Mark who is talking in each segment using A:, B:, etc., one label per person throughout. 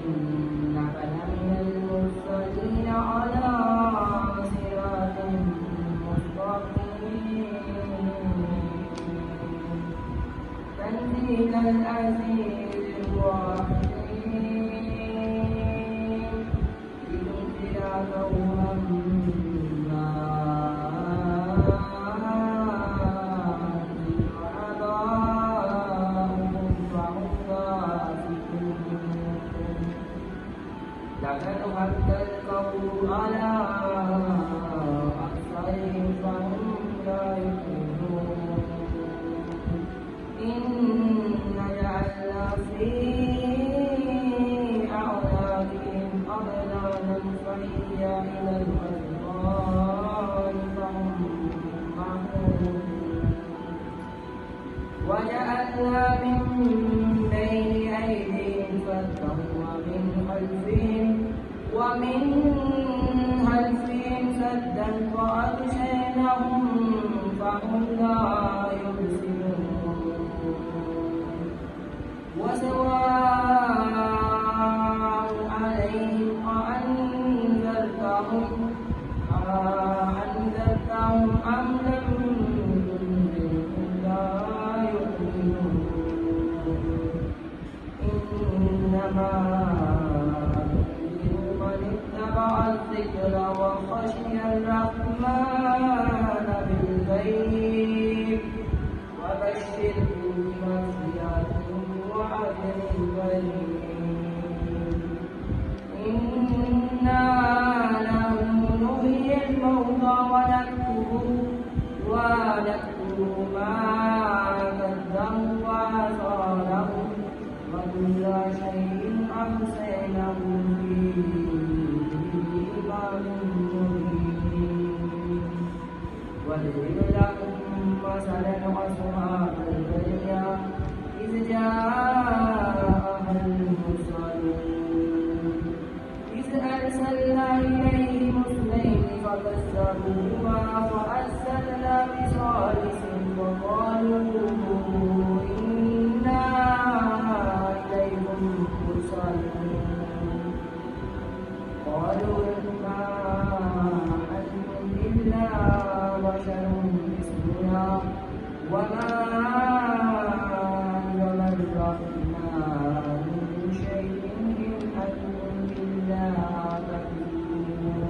A: إنك لمن المرسلين على صراط مستقيم تنزيل العزيز الرحيم لتنذر قوما ما أنذر آباؤهم فهم فاسقون لقد حق القول على أكثرهم فهم لا يؤمنون إنا جعلنا في أعناقهم أغلالا فهي إلى الأذقان فهم مقمحون وجعلنا من بين أيديهم سدا ومن خلفهم سدا فأغشيناهم فهم لا يبصرون وسواء عليهم أأنذرتهم أم لم تنذرهم لا يؤمنون إنما الذكر وخشي الرحمن بالغيب وبشره بمغفرة وأجر كريم إنا نحن نحيي الموتى ونكتب ما قدموا وآثارهم وكل شيء أحصيناه في واضرب لكم مثلا أصحاب القرية إذ جاءها المرسلون إذ أرسلنا إليهم اثنين فكذبوهما فأرسلنا بثالث وقالوا إنا إليكم مرسلون قالوا ما أنتم إلا بشر مثلنا وما أنزل الرحمن من شيء إن أنتم إلا تكذبون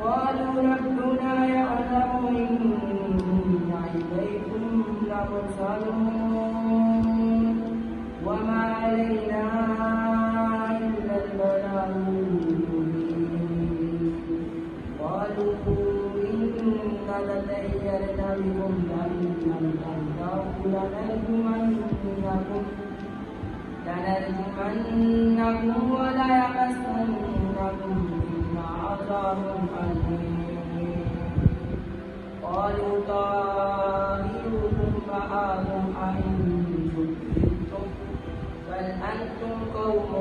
A: قالوا ربنا يعلم إنا إليكم لمرسلون وما علينا قالوا إنا تطيرنا بكم لئن لم تنتهوا لنرجمنكم وليمسنكم منا عذاب أليم قالوا طائركم معكم أئن ذكرتم بل أنتم قوم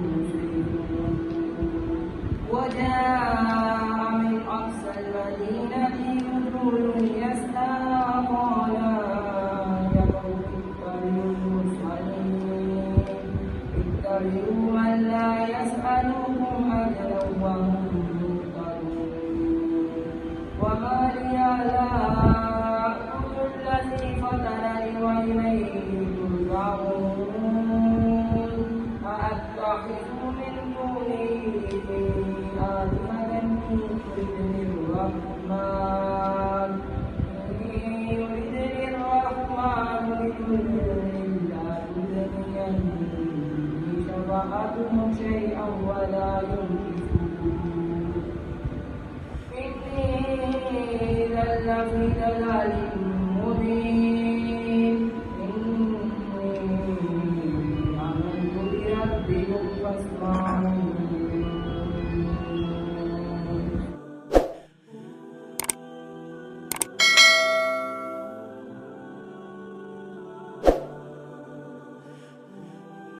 A: مسرفون وجاء من أقصى المدينة رجل يسعى قال يا قوم اتبعوا من لا يسألكم أجرا وهم مهتدون وما لي لا أعبد الذي فطرني وإليه ترجعون أأتخذ من دونه آلهة يردني الرحمن بضر لا تغني عني شفاعتهم شيئا ولا ينقذون